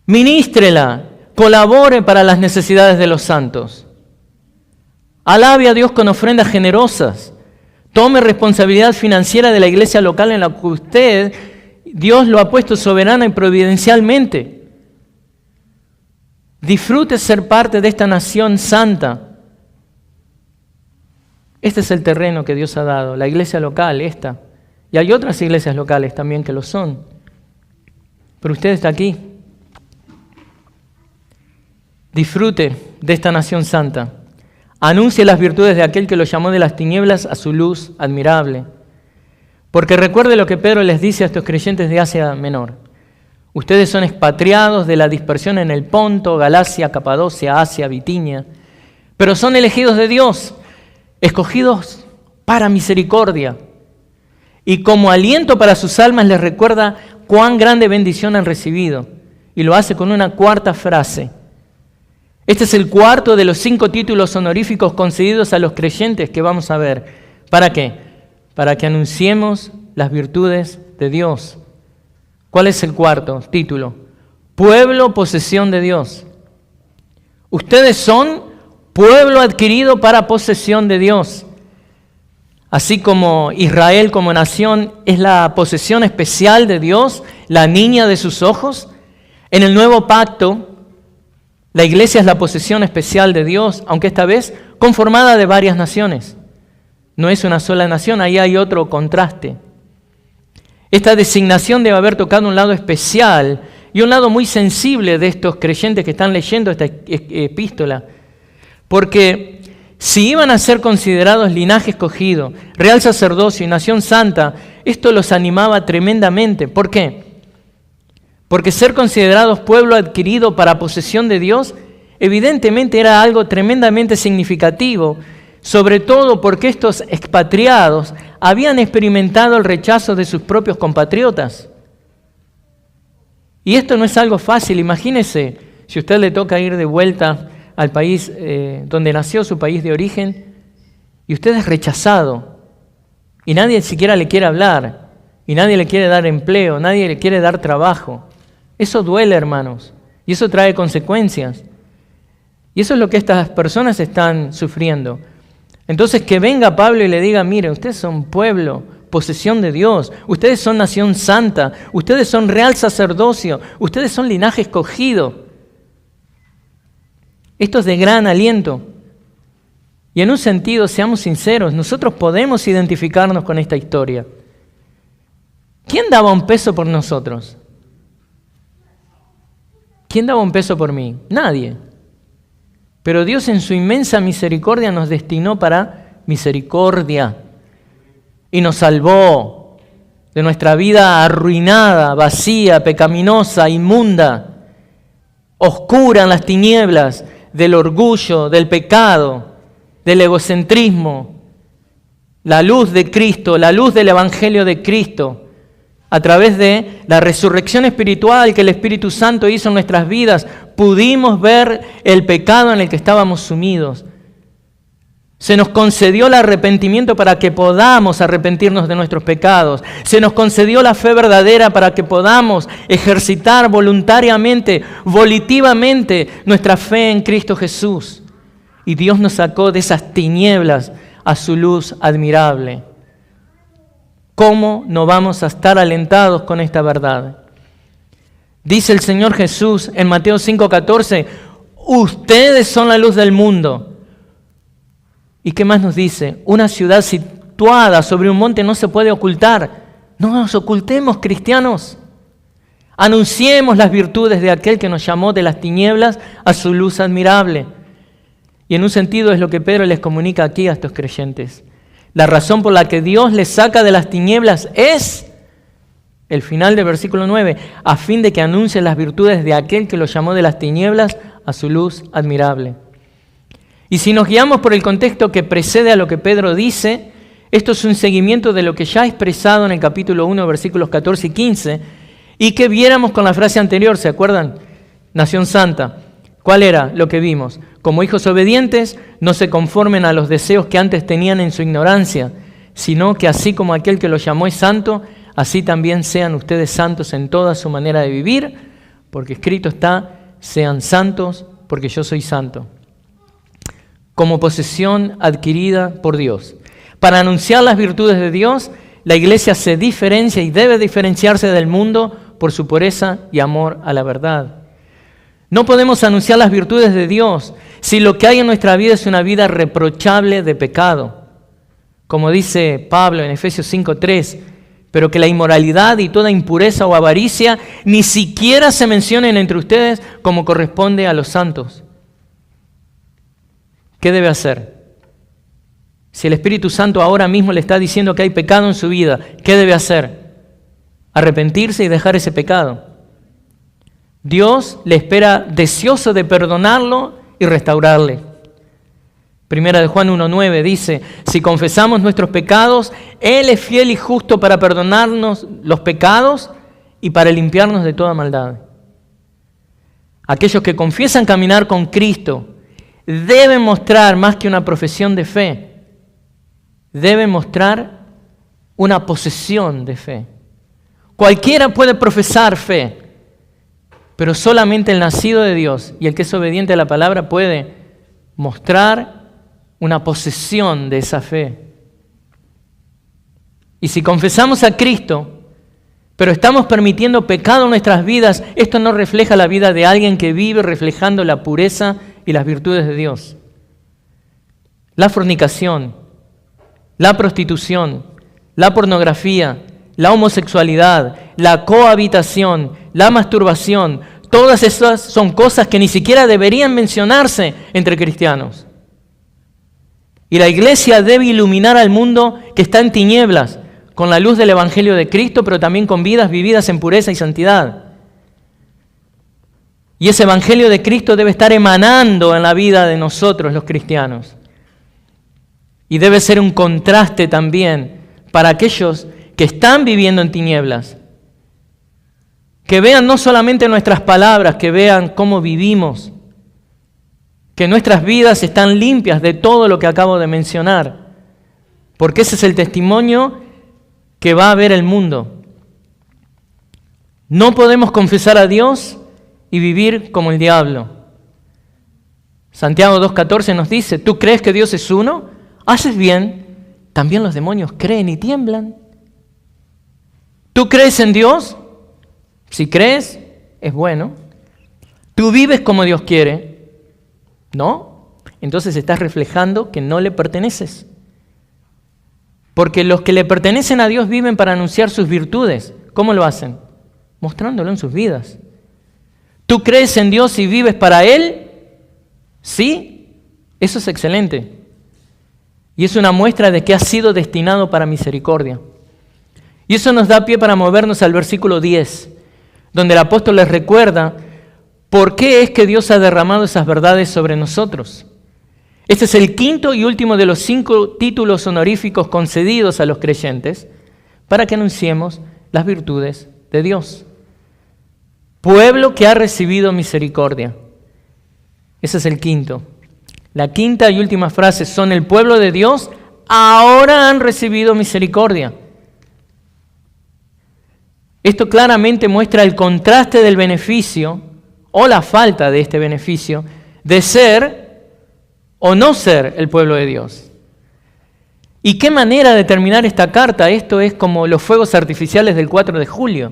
[SPEAKER 1] ministrela, colabore para las necesidades de los santos. Alabe a Dios con ofrendas generosas. Tome responsabilidad financiera de la iglesia local en la que usted, Dios lo ha puesto soberana y providencialmente. Disfrute ser parte de esta nación santa. Este es el terreno que Dios ha dado, la iglesia local, esta. Y hay otras iglesias locales también que lo son. Pero usted está aquí. Disfrute de esta nación santa. Anuncie las virtudes de aquel que lo llamó de las tinieblas a su luz admirable. Porque recuerde lo que Pedro les dice a estos creyentes de Asia Menor. Ustedes son expatriados de la dispersión en el Ponto, Galacia, Capadocia, Asia, Bitinia, pero son elegidos de Dios, escogidos para misericordia. Y como aliento para sus almas les recuerda cuán grande bendición han recibido. Y lo hace con una cuarta frase. Este es el cuarto de los 5 títulos honoríficos concedidos a los creyentes que vamos a ver. ¿Para qué? Para que anunciemos las virtudes de Dios. ¿Cuál es el cuarto título? Pueblo, posesión de Dios. Ustedes son pueblo adquirido para posesión de Dios. Así como Israel como nación es la posesión especial de Dios, la niña de sus ojos, en el nuevo pacto, la iglesia es la posesión especial de Dios, aunque esta vez conformada de varias naciones. No es una sola nación, ahí hay otro contraste. Esta designación debe haber tocado un lado especial y un lado muy sensible de estos creyentes que están leyendo esta epístola. Porque si iban a ser considerados linaje escogido, real sacerdocio y nación santa, esto los animaba tremendamente. ¿Por qué? Porque ser considerados pueblo adquirido para posesión de Dios, evidentemente era algo tremendamente significativo, sobre todo porque estos expatriados habían experimentado el rechazo de sus propios compatriotas. Y esto no es algo fácil. Imagínese, si a usted le toca ir de vuelta al país donde nació, su país de origen, y usted es rechazado, y nadie siquiera le quiere hablar, y nadie le quiere dar empleo, nadie le quiere dar trabajo. Eso duele, hermanos, y eso trae consecuencias. Y eso es lo que estas personas están sufriendo. Entonces, que venga Pablo y le diga, miren, ustedes son pueblo, posesión de Dios, ustedes son nación santa, ustedes son real sacerdocio, ustedes son linaje escogido. Esto es de gran aliento. Y en un sentido, seamos sinceros, nosotros podemos identificarnos con esta historia. ¿Quién daba un peso por nosotros? ¿Quién daba un peso por mí? Nadie. Pero Dios en su inmensa misericordia nos destinó para misericordia y nos salvó de nuestra vida arruinada, vacía, pecaminosa, inmunda, oscura en las tinieblas del orgullo, del pecado, del egocentrismo. La luz de Cristo, la luz del Evangelio de Cristo, a través de la resurrección espiritual que el Espíritu Santo hizo en nuestras vidas, pudimos ver el pecado en el que estábamos sumidos. Se nos concedió el arrepentimiento para que podamos arrepentirnos de nuestros pecados. Se nos concedió la fe verdadera para que podamos ejercitar voluntariamente, volitivamente nuestra fe en Cristo Jesús. Y Dios nos sacó de esas tinieblas a su luz admirable. ¿Cómo no vamos a estar alentados con esta verdad? Dice el Señor Jesús en Mateo 5:14, ustedes son la luz del mundo. ¿Y qué más nos dice? Una ciudad situada sobre un monte no se puede ocultar. No nos ocultemos, cristianos. Anunciemos las virtudes de aquel que nos llamó de las tinieblas a su luz admirable. Y en un sentido es lo que Pedro les comunica aquí a estos creyentes. La razón por la que Dios les saca de las tinieblas es, el final del versículo 9, a fin de que anuncien las virtudes de aquel que los llamó de las tinieblas a su luz admirable. Y si nos guiamos por el contexto que precede a lo que Pedro dice, esto es un seguimiento de lo que ya he expresado en el capítulo 1, versículos 14 y 15, y que viéramos con la frase anterior, ¿se acuerdan? Nación Santa. ¿Cuál era lo que vimos? Como hijos obedientes, no se conformen a los deseos que antes tenían en su ignorancia, sino que así como aquel que los llamó es santo, así también sean ustedes santos en toda su manera de vivir, porque escrito está, sean santos, porque yo soy santo. Como posesión adquirida por Dios. Para anunciar las virtudes de Dios, la iglesia se diferencia y debe diferenciarse del mundo por su pureza y amor a la verdad. No podemos anunciar las virtudes de Dios si lo que hay en nuestra vida es una vida reprochable de pecado. Como dice Pablo en Efesios 5:3, pero que la inmoralidad y toda impureza o avaricia ni siquiera se mencionen entre ustedes como corresponde a los santos. ¿Qué debe hacer? Si el Espíritu Santo ahora mismo le está diciendo que hay pecado en su vida, ¿qué debe hacer? Arrepentirse y dejar ese pecado. Dios le espera deseoso de perdonarlo y restaurarle. Primera de Juan 1:9 dice, si confesamos nuestros pecados, Él es fiel y justo para perdonarnos los pecados y para limpiarnos de toda maldad. Aquellos que confiesan caminar con Cristo deben mostrar más que una profesión de fe, deben mostrar una posesión de fe. Cualquiera puede profesar fe, pero solamente el nacido de Dios y el que es obediente a la palabra puede mostrar una posesión de esa fe. Y si confesamos a Cristo, pero estamos permitiendo pecado en nuestras vidas, esto no refleja la vida de alguien que vive reflejando la pureza y las virtudes de Dios. La fornicación, la prostitución, la pornografía, la homosexualidad, la cohabitación, la masturbación, todas esas son cosas que ni siquiera deberían mencionarse entre cristianos. Y la iglesia debe iluminar al mundo que está en tinieblas con la luz del Evangelio de Cristo, pero también con vidas vividas en pureza y santidad. Y ese Evangelio de Cristo debe estar emanando en la vida de nosotros los cristianos. Y debe ser un contraste también para aquellos que están viviendo en tinieblas. Que vean no solamente nuestras palabras, que vean cómo vivimos. Que nuestras vidas están limpias de todo lo que acabo de mencionar. Porque ese es el testimonio que va a ver el mundo. No podemos confesar a Dios y vivir como el diablo. Santiago 2:14 nos dice, ¿tú crees que Dios es uno? Haces bien, también los demonios creen y tiemblan. ¿Tú crees en Dios? Si crees, es bueno. ¿Tú vives como Dios quiere? ¿No? Entonces estás reflejando que no le perteneces. Porque los que le pertenecen a Dios viven para anunciar sus virtudes. ¿Cómo lo hacen? Mostrándolo en sus vidas. ¿Tú crees en Dios y vives para Él? Sí, eso es excelente. Y es una muestra de que has sido destinado para misericordia. Y eso nos da pie para movernos al versículo 10, donde el apóstol les recuerda por qué es que Dios ha derramado esas verdades sobre nosotros. Este es el quinto y último de los 5 títulos honoríficos concedidos a los creyentes para que anunciemos las virtudes de Dios. Pueblo que ha recibido misericordia. Ese es el quinto. La quinta y última frase son el pueblo de Dios, ahora han recibido misericordia. Esto claramente muestra el contraste del beneficio o la falta de este beneficio de ser o no ser el pueblo de Dios. ¿Y qué manera de terminar esta carta? Esto es como los fuegos artificiales del 4 de julio.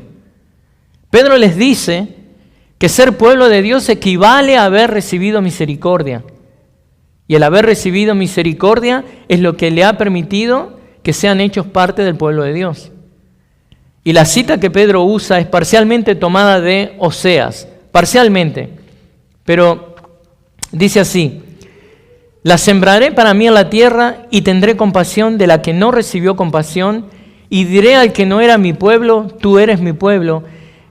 [SPEAKER 1] Pedro les dice que ser pueblo de Dios equivale a haber recibido misericordia. Y el haber recibido misericordia es lo que le ha permitido que sean hechos parte del pueblo de Dios. Y la cita que Pedro usa es parcialmente tomada de Oseas, parcialmente, pero dice así, la sembraré para mí en la tierra y tendré compasión de la que no recibió compasión y diré al que no era mi pueblo, tú eres mi pueblo,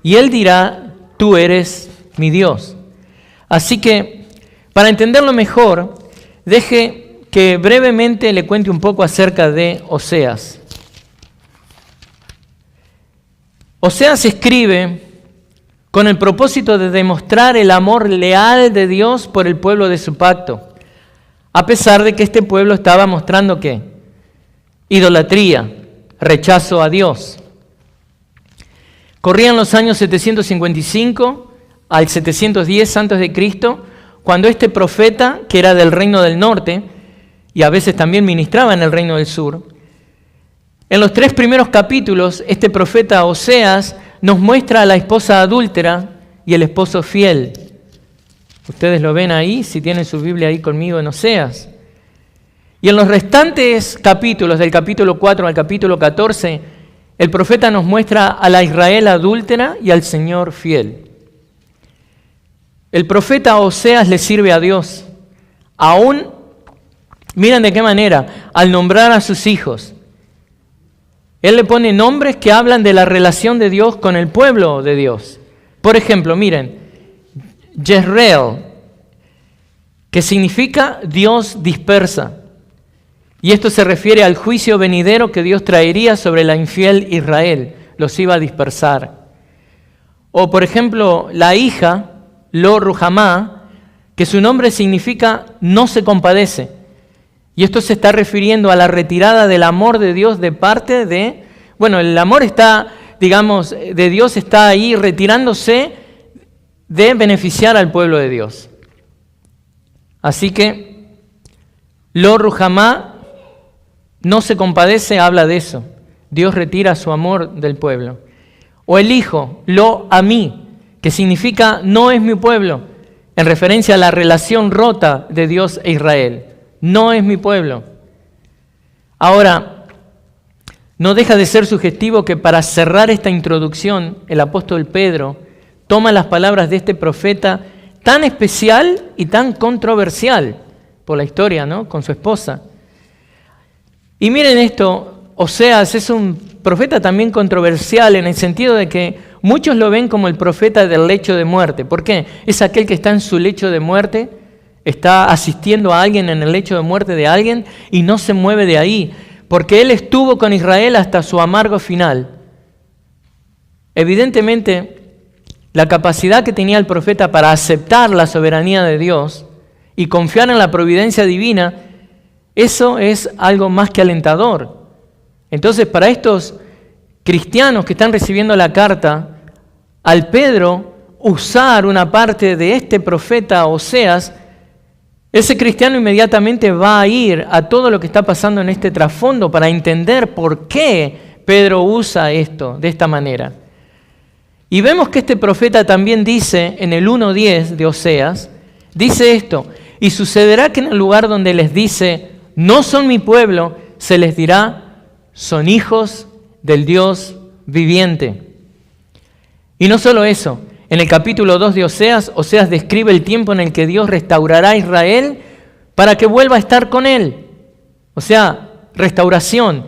[SPEAKER 1] y él dirá, tú eres mi Dios. Así que, para entenderlo mejor, deje que brevemente le cuente un poco acerca de Oseas. Oseas escribe con el propósito de demostrar el amor leal de Dios por el pueblo de su pacto, a pesar de que este pueblo estaba mostrando ¿qué? Idolatría, rechazo a Dios. Corrían los años 755 al 710 a.C., cuando este profeta, que era del reino del norte, y a veces también ministraba en el reino del sur, en los 3 primeros capítulos, este profeta Oseas nos muestra a la esposa adúltera y el esposo fiel. Ustedes lo ven ahí, si tienen su Biblia ahí conmigo en Oseas. Y en los restantes capítulos, del capítulo 4 al capítulo 14, el profeta nos muestra a la Israel adúltera y al Señor fiel. El profeta Oseas le sirve a Dios. Aún, miren de qué manera, al nombrar a sus hijos. Él le pone nombres que hablan de la relación de Dios con el pueblo de Dios. Por ejemplo, miren, Jezreel, que significa Dios dispersa. Y esto se refiere al juicio venidero que Dios traería sobre la infiel Israel. Los iba a dispersar. O, por ejemplo, la hija, Lo Ruhamá, que su nombre significa no se compadece. Y esto se está refiriendo a la retirada del amor de Dios de parte de... Bueno, el amor está, digamos, de Dios está ahí retirándose de beneficiar al pueblo de Dios. Así que, Lo Ruhamá no se compadece, habla de eso. Dios retira su amor del pueblo. O el hijo, Lo Amí, que significa no es mi pueblo, en referencia a la relación rota de Dios e Israel. No es mi pueblo. Ahora, no deja de ser sugestivo que para cerrar esta introducción, el apóstol Pedro toma las palabras de este profeta tan especial y tan controversial por la historia, ¿no? Con su esposa. Y miren esto, Oseas es un profeta también controversial en el sentido de que muchos lo ven como el profeta del lecho de muerte. ¿Por qué? Es aquel que está en su lecho de muerte, está asistiendo a alguien en el lecho de muerte de alguien y no se mueve de ahí, porque él estuvo con Israel hasta su amargo final. Evidentemente, la capacidad que tenía el profeta para aceptar la soberanía de Dios y confiar en la providencia divina, eso es algo más que alentador. Entonces, para estos cristianos que están recibiendo la carta, al Pedro usar una parte de este profeta Oseas, ese cristiano inmediatamente va a ir a todo lo que está pasando en este trasfondo para entender por qué Pedro usa esto de esta manera. Y vemos que este profeta también dice en el 1:10 de Oseas, dice esto: y sucederá que en el lugar donde les dice, no son mi pueblo, se les dirá, son hijos del Dios viviente. Y no solo eso, en el capítulo 2 de Oseas, Oseas describe el tiempo en el que Dios restaurará a Israel para que vuelva a estar con él. O sea, restauración.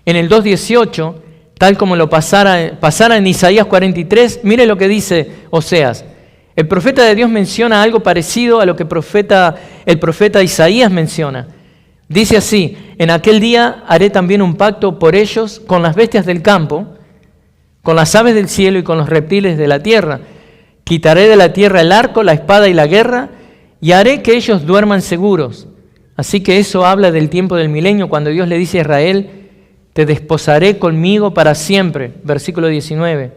[SPEAKER 1] En el 2:18, tal como lo pasara en Isaías 43, mire lo que dice Oseas. El profeta de Dios menciona algo parecido a lo que el profeta Isaías menciona. Dice así: en aquel día haré también un pacto por ellos con las bestias del campo, con las aves del cielo y con los reptiles de la tierra. Quitaré de la tierra el arco, la espada y la guerra, y haré que ellos duerman seguros. Así que eso habla del tiempo del milenio, cuando Dios le dice a Israel, te desposaré conmigo para siempre. Versículo 19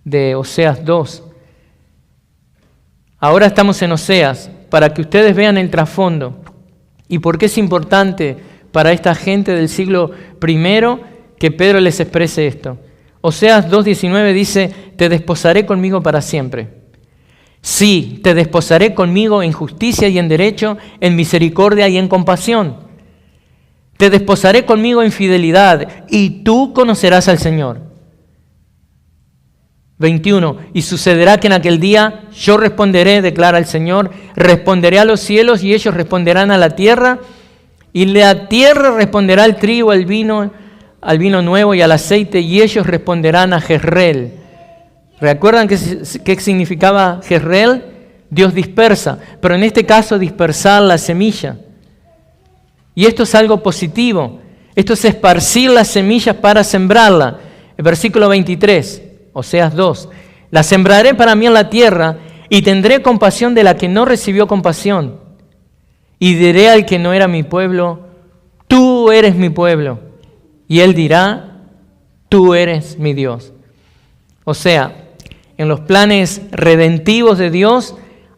[SPEAKER 1] de Oseas 2. Ahora estamos en Oseas, para que ustedes vean el trasfondo. ¿Y por qué es importante para esta gente del siglo I que Pedro les exprese esto? Oseas 2:19 dice, te desposaré conmigo para siempre. Sí, te desposaré conmigo en justicia y en derecho, en misericordia y en compasión. Te desposaré conmigo en fidelidad, y tú conocerás al Señor. 21. Y sucederá que en aquel día yo responderé, declara el Señor, responderé a los cielos y ellos responderán a la tierra, y la tierra responderá al trigo, al vino nuevo y al aceite, y ellos responderán a Jezreel. ¿Recuerdan qué significaba Jezreel? Dios dispersa, pero en este caso dispersar la semilla. Y esto es algo positivo. Esto es esparcir las semillas para sembrarla. El versículo 23, Oseas 2. La sembraré para mí en la tierra y tendré compasión de la que no recibió compasión. Y diré al que no era mi pueblo, tú eres mi pueblo. Y él dirá, tú eres mi Dios. O sea, en los planes redentivos de Dios,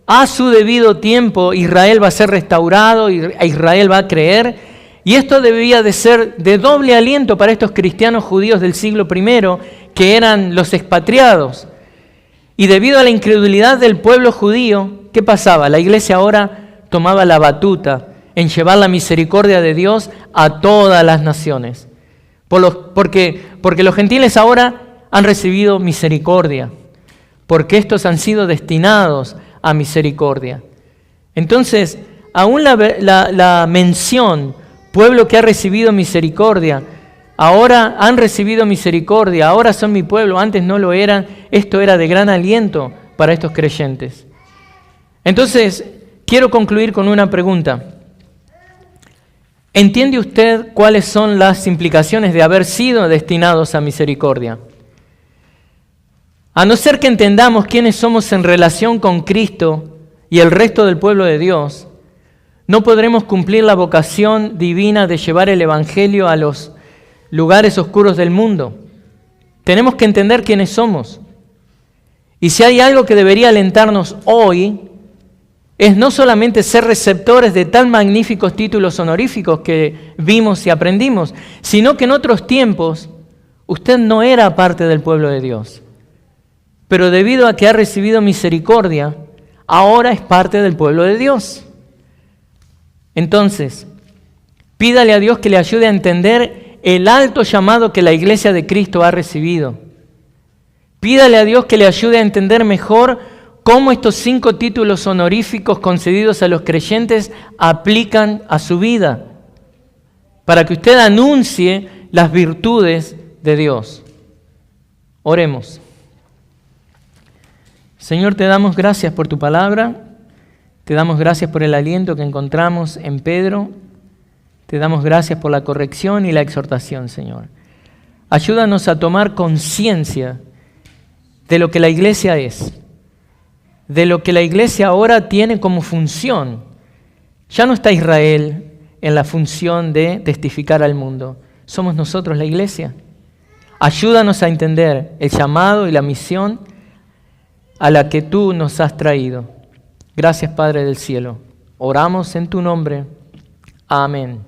[SPEAKER 1] a su debido tiempo Israel va a ser restaurado, Israel va a creer, y esto debía de ser de doble aliento para estos cristianos judíos del siglo I, que eran los expatriados. Y debido a la incredulidad del pueblo judío, ¿qué pasaba? La iglesia ahora tomaba la batuta en llevar la misericordia de Dios a todas las naciones. Porque los gentiles ahora han recibido misericordia, porque estos han sido destinados a misericordia. Entonces, aún la mención, pueblo que ha recibido misericordia, ahora han recibido misericordia, ahora son mi pueblo, antes no lo eran, esto era de gran aliento para estos creyentes. Entonces, quiero concluir con una pregunta. ¿Entiende usted cuáles son las implicaciones de haber sido destinados a misericordia? A no ser que entendamos quiénes somos en relación con Cristo y el resto del pueblo de Dios, no podremos cumplir la vocación divina de llevar el Evangelio a los lugares oscuros del mundo. Tenemos que entender quiénes somos. Y si hay algo que debería alentarnos hoy, es no solamente ser receptores de tan magníficos títulos honoríficos que vimos y aprendimos, sino que en otros tiempos usted no era parte del pueblo de Dios. Pero debido a que ha recibido misericordia, ahora es parte del pueblo de Dios. Entonces, pídale a Dios que le ayude a entender el alto llamado que la iglesia de Cristo ha recibido. Pídale a Dios que le ayude a entender mejor cómo estos 5 títulos honoríficos concedidos a los creyentes aplican a su vida, para que usted anuncie las virtudes de Dios. Oremos. Señor, te damos gracias por tu palabra, te damos gracias por el aliento que encontramos en Pedro, te damos gracias por la corrección y la exhortación, Señor. Ayúdanos a tomar conciencia de lo que la iglesia es, de lo que la iglesia ahora tiene como función. Ya no está Israel en la función de testificar al mundo, somos nosotros la iglesia. Ayúdanos a entender el llamado y la misión a la que tú nos has traído. Gracias, Padre del cielo. Oramos en tu nombre. Amén.